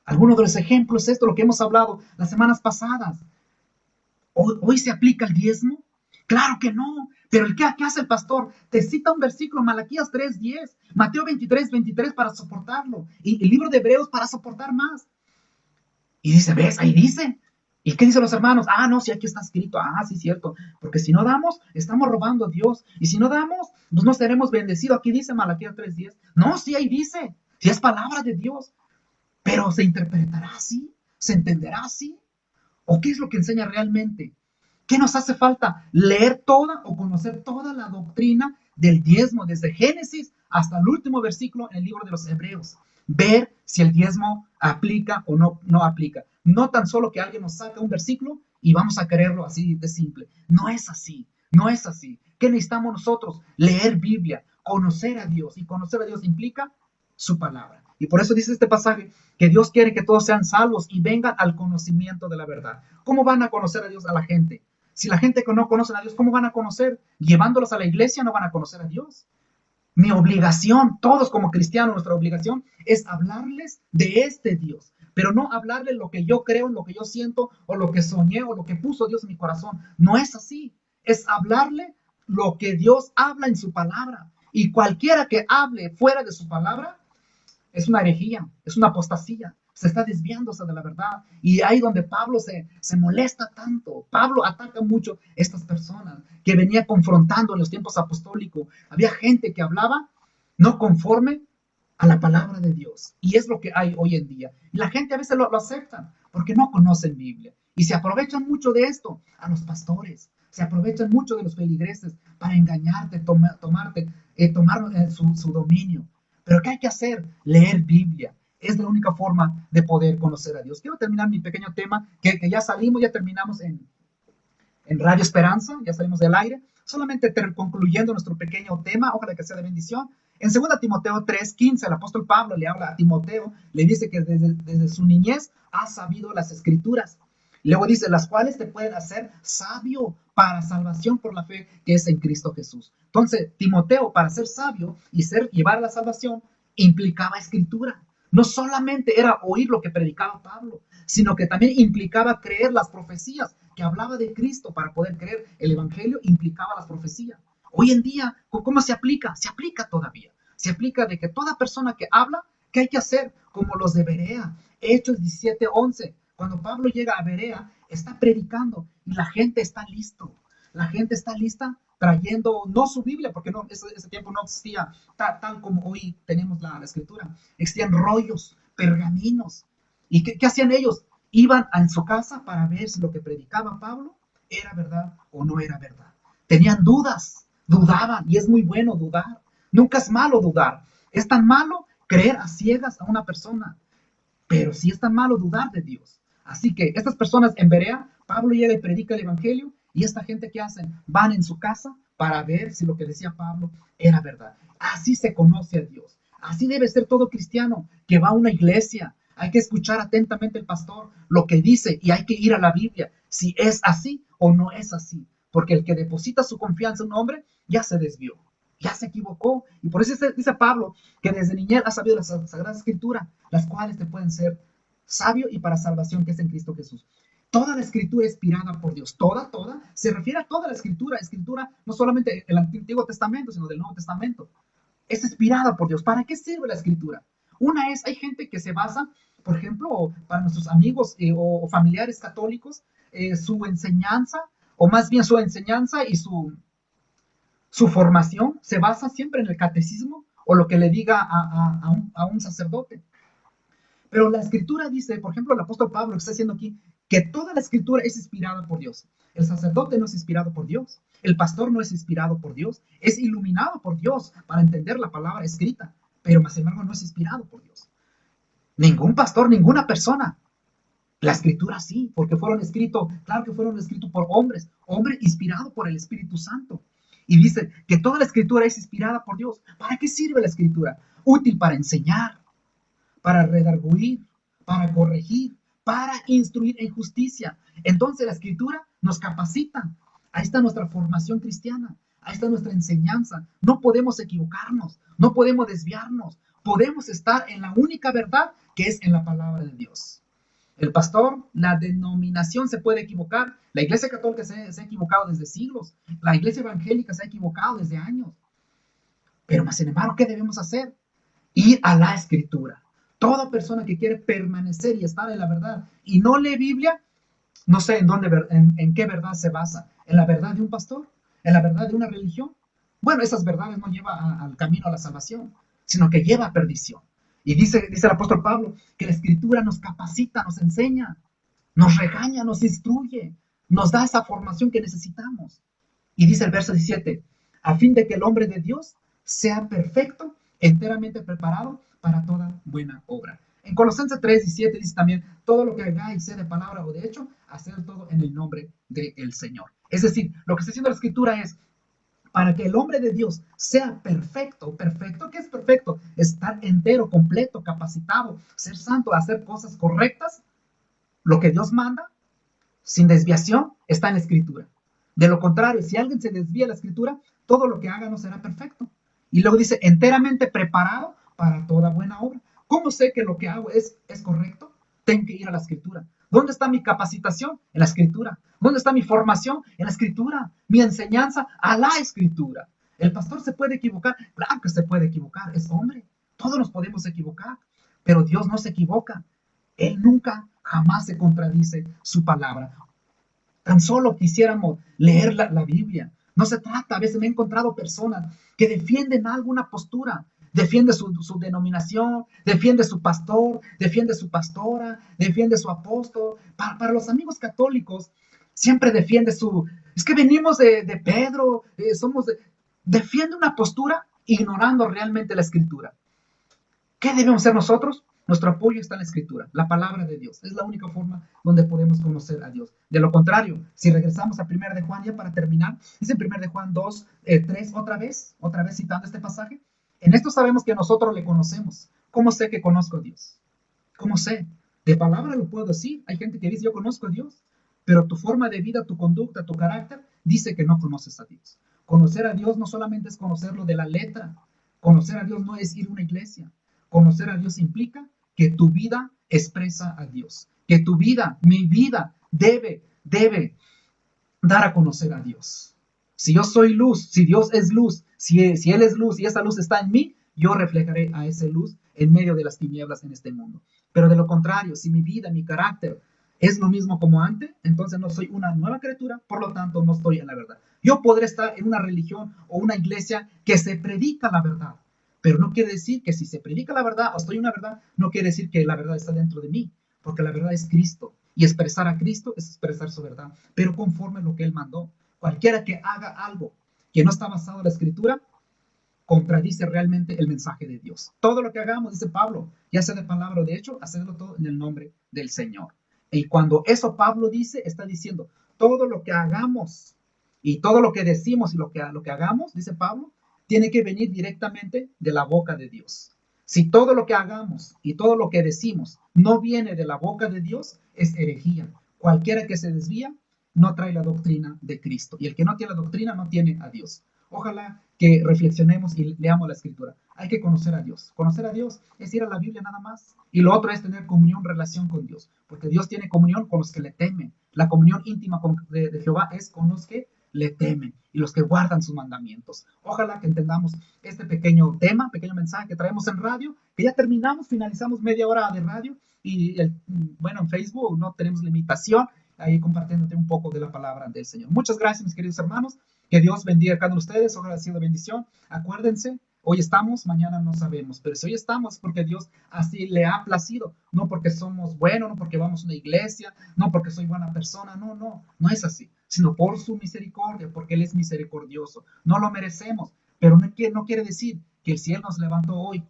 Algunos de los ejemplos es esto, lo que hemos hablado las semanas pasadas. ¿Hoy se aplica el diezmo? Claro que no. Pero ¿qué hace el pastor? Te cita un versículo, Malaquías 3:10, Mateo 23:23 para soportarlo, y el libro de Hebreos para soportar más. Y dice, ¿ves? Ahí dice. ¿Y qué dicen los hermanos? Ah, no, sí, aquí está escrito. Ah, sí, cierto. Porque si no damos, estamos robando a Dios. Y si no damos, pues no seremos bendecidos. Aquí dice Malaquías 3:10. No, sí, ahí dice. Sí, es palabra de Dios. Pero ¿se interpretará así? ¿Se entenderá así? ¿O qué es lo que enseña realmente? ¿Qué nos hace falta? ¿Leer toda o conocer toda la doctrina del diezmo, desde Génesis hasta el último versículo en el libro de los Hebreos? Ver si el diezmo aplica o no aplica. No tan solo que alguien nos saca un versículo y vamos a creerlo así de simple. No es así, no es así. ¿Qué necesitamos nosotros? Leer Biblia, conocer a Dios. Y conocer a Dios implica su palabra. Y por eso dice este pasaje que Dios quiere que todos sean salvos y vengan al conocimiento de la verdad. ¿Cómo van a conocer a Dios a la gente? Si la gente que no conoce a Dios, ¿cómo van a conocer? Llevándolos a la iglesia no van a conocer a Dios. Mi obligación, todos como cristianos, nuestra obligación es hablarles de este Dios, pero no hablarles lo que yo creo, lo que yo siento, o lo que soñé, o lo que puso Dios en mi corazón. No es así. Es hablarle lo que Dios habla en su palabra. Y cualquiera que hable fuera de su palabra es una herejía, es una apostasía, se está desviándose de la verdad. Y ahí donde Pablo se molesta tanto. Pablo ataca mucho a estas personas que venía confrontando en los tiempos apostólicos. Había gente que hablaba no conforme a la palabra de Dios. Y es lo que hay hoy en día. Y la gente a veces lo acepta porque no conocen Biblia. Y se aprovechan mucho de esto a los pastores. Se aprovechan mucho de los feligreses para engañarte, tomar su dominio. Pero ¿qué hay que hacer? Leer Biblia. Es la única forma de poder conocer a Dios. Quiero terminar mi pequeño tema, que ya salimos, ya terminamos en Radio Esperanza, ya salimos del aire. Solamente concluyendo nuestro pequeño tema, ojalá que sea de bendición. En 2 Timoteo 3:15, el apóstol Pablo le habla a Timoteo, le dice que desde su niñez ha sabido las escrituras. Luego dice, las cuales te pueden hacer sabio para salvación por la fe que es en Cristo Jesús. Entonces, Timoteo, para ser sabio y llevar a la salvación, implicaba escritura. No solamente era oír lo que predicaba Pablo, sino que también implicaba creer las profecías que hablaba de Cristo. Para poder creer el Evangelio implicaba las profecías. Hoy en día, ¿cómo se aplica? Se aplica todavía. Se aplica de que toda persona que habla, ¿qué hay que hacer? Como los de Berea, Hechos 17:11. Cuando Pablo llega a Berea, está predicando y la gente está listo. La gente está lista trayendo, no su Biblia, porque no, ese tiempo no existía tal como hoy tenemos la escritura. Existían rollos, pergaminos. ¿Y qué hacían ellos? Iban en su casa para ver si lo que predicaba Pablo era verdad o no era verdad. Tenían dudas, dudaban, y es muy bueno dudar. Nunca es malo dudar. Es tan malo creer a ciegas a una persona, pero sí es tan malo dudar de Dios. Así que estas personas en Berea, Pablo llega y predica el Evangelio, y esta gente que hacen, van en su casa para ver si lo que decía Pablo era verdad. Así se conoce a Dios. Así debe ser todo cristiano que va a una iglesia. Hay que escuchar atentamente al pastor lo que dice y hay que ir a la Biblia si es así o no es así. Porque el que deposita su confianza en un hombre ya se desvió, ya se equivocó. Y por eso dice Pablo que desde niñez ha sabido las Sagradas Escrituras, las cuales te pueden ser sabio y para salvación que es en Cristo Jesús. Toda la escritura inspirada por Dios, toda, se refiere a toda la escritura, no solamente el Antiguo Testamento, sino del Nuevo Testamento. Es inspirada por Dios. ¿Para qué sirve la escritura? Una es, hay gente que se basa, por ejemplo, para nuestros amigos o familiares católicos, su enseñanza, o más bien su enseñanza y su formación se basa siempre en el catecismo o lo que le diga a un sacerdote. Pero la escritura dice, por ejemplo, el apóstol Pablo está diciendo aquí, que toda la escritura es inspirada por Dios. El sacerdote no es inspirado por Dios. El pastor no es inspirado por Dios. Es iluminado por Dios para entender la palabra escrita, pero más sin embargo no es inspirado por Dios. Ningún pastor, ninguna persona. La escritura sí, porque fueron escritos, claro que fueron escritos por hombres, hombre inspirado por el Espíritu Santo. Y dice que toda la escritura es inspirada por Dios. ¿Para qué sirve la escritura? Útil para enseñar, para redarguir, para corregir, para instruir en justicia. Entonces la escritura nos capacita. Ahí está nuestra formación cristiana. Ahí está nuestra enseñanza. No podemos equivocarnos, no podemos desviarnos. Podemos estar en la única verdad que es en la palabra de Dios. El pastor, la denominación se puede equivocar. La iglesia católica se ha equivocado desde siglos. La iglesia evangélica se ha equivocado desde años. Pero más sin embargo, ¿qué debemos hacer? Ir a la escritura. Toda persona que quiere permanecer y estar en la verdad y no lee Biblia, no sé en qué verdad se basa. ¿En la verdad de un pastor? ¿En la verdad de una religión? Bueno, esas verdades no llevan al camino a la salvación, sino que lleva a perdición. Y dice el apóstol Pablo que la escritura nos capacita, nos enseña, nos regaña, nos instruye, nos da esa formación que necesitamos. Y dice el verso 17, a fin de que el hombre de Dios sea perfecto, enteramente preparado para toda buena obra. En Colosenses 3:17 dice también, todo lo que hagáis, sea de palabra o de hecho, haced todo en el nombre del Señor. Es decir, lo que está diciendo la escritura es, para que el hombre de Dios sea perfecto, perfecto, ¿qué es perfecto? Estar entero, completo, capacitado, ser santo, hacer cosas correctas, lo que Dios manda, sin desviación, está en la escritura. De lo contrario, si alguien se desvía de la escritura, todo lo que haga no será perfecto. Y luego dice, enteramente preparado para toda buena obra. ¿Cómo sé que lo que hago es correcto? Tengo que ir a la escritura. ¿Dónde está mi capacitación? En la escritura. ¿Dónde está mi formación? En la escritura. Mi enseñanza a la escritura. ¿El pastor se puede equivocar? Claro que se puede equivocar, es hombre. Todos nos podemos equivocar, pero Dios no se equivoca. Él nunca, jamás se contradice su palabra. Tan solo quisiéramos leer la Biblia. No se trata, a veces me he encontrado personas que defienden alguna postura, defiende su denominación, defiende su pastor, defiende su pastora, defiende su apóstol. Para los amigos católicos, siempre defiende es que venimos de Pedro, defiende una postura ignorando realmente la escritura. ¿Qué debemos hacer nosotros? Nuestro apoyo está en la escritura, la palabra de Dios. Es la única forma donde podemos conocer a Dios. De lo contrario, si regresamos a 1 de Juan, ya para terminar, dice en 1 de Juan 2, 3, otra vez citando este pasaje, en esto sabemos que nosotros le conocemos. ¿Cómo sé que conozco a Dios? ¿Cómo sé? De palabra lo puedo decir. Hay gente que dice, yo conozco a Dios, pero tu forma de vida, tu conducta, tu carácter, dice que no conoces a Dios. Conocer a Dios no solamente es conocerlo de la letra. Conocer a Dios no es ir a una iglesia. Conocer a Dios implica que tu vida expresa a Dios, que tu vida, mi vida, debe dar a conocer a Dios. Si yo soy luz, si Dios es luz, si Él es luz y esa luz está en mí, yo reflejaré a esa luz en medio de las tinieblas en este mundo. Pero de lo contrario, si mi vida, mi carácter es lo mismo como antes, entonces no soy una nueva criatura, por lo tanto no estoy en la verdad. Yo podré estar en una religión o una iglesia que se predica la verdad, pero no quiere decir que si se predica la verdad o estoy en una verdad, no quiere decir que la verdad está dentro de mí, porque la verdad es Cristo. Y expresar a Cristo es expresar su verdad, pero conforme a lo que Él mandó. Cualquiera que haga algo que no está basado en la Escritura, contradice realmente el mensaje de Dios. Todo lo que hagamos, dice Pablo, ya sea de palabra o de hecho, hacedlo todo en el nombre del Señor. Y cuando eso Pablo dice, está diciendo, todo lo que hagamos y todo lo que decimos y lo que hagamos, dice Pablo, tiene que venir directamente de la boca de Dios. Si todo lo que hagamos y todo lo que decimos no viene de la boca de Dios, es herejía. Cualquiera que se desvía no trae la doctrina de Cristo. Y el que no tiene la doctrina no tiene a Dios. Ojalá que reflexionemos y leamos la escritura. Hay que conocer a Dios. Conocer a Dios es ir a la Biblia nada más. Y lo otro es tener comunión, relación con Dios. Porque Dios tiene comunión con los que le temen. La comunión íntima de Jehová es con los que le temen y los que guardan sus mandamientos. Ojalá que entendamos este pequeño tema, pequeño mensaje que traemos en radio, que ya terminamos, finalizamos media hora de radio y bueno, en Facebook no tenemos limitación, ahí compartiéndote un poco de la palabra del Señor. Muchas gracias, mis queridos hermanos. Que Dios bendiga a cada uno de ustedes. Ojalá sea de bendición. Acuérdense, hoy estamos, mañana no sabemos. Pero si hoy estamos es porque Dios así le ha placido. No porque somos buenos, no porque vamos a una iglesia, no porque soy buena persona. No, no, no es así. Sino por su misericordia, porque Él es misericordioso. No lo merecemos. Pero no quiere decir que si Él nos levantó hoy,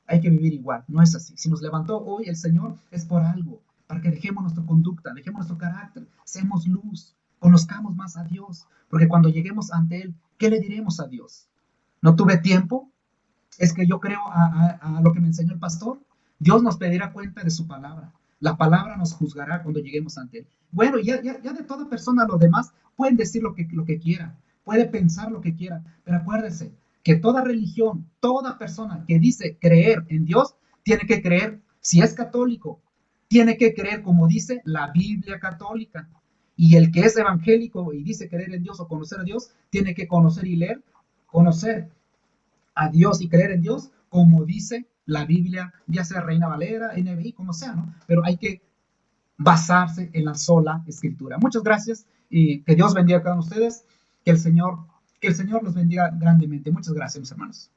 hay que vivir igual. No es así. Si nos levantó hoy el Señor es por algo. Para que dejemos nuestra conducta, dejemos nuestro carácter, seamos luz. Conozcamos más a Dios, porque cuando lleguemos ante Él, ¿qué le diremos a Dios? ¿No tuve tiempo? Es que yo creo a lo que me enseñó el pastor. Dios nos pedirá cuenta de su palabra. La palabra nos juzgará cuando lleguemos ante Él. Bueno, ya de toda persona, los demás pueden decir lo que quieran, puede pensar lo que quiera, pero acuérdense que toda religión, toda persona que dice creer en Dios, tiene que creer, si es católico, tiene que creer como dice la Biblia católica. Y el que es evangélico y dice creer en Dios o conocer a Dios, tiene que conocer y leer, conocer a Dios y creer en Dios, como dice la Biblia, ya sea Reina Valera, NBI, como sea, ¿no? Pero hay que basarse en la sola escritura. Muchas gracias y que Dios bendiga a cada uno de ustedes, que el Señor los bendiga grandemente. Muchas gracias, mis hermanos.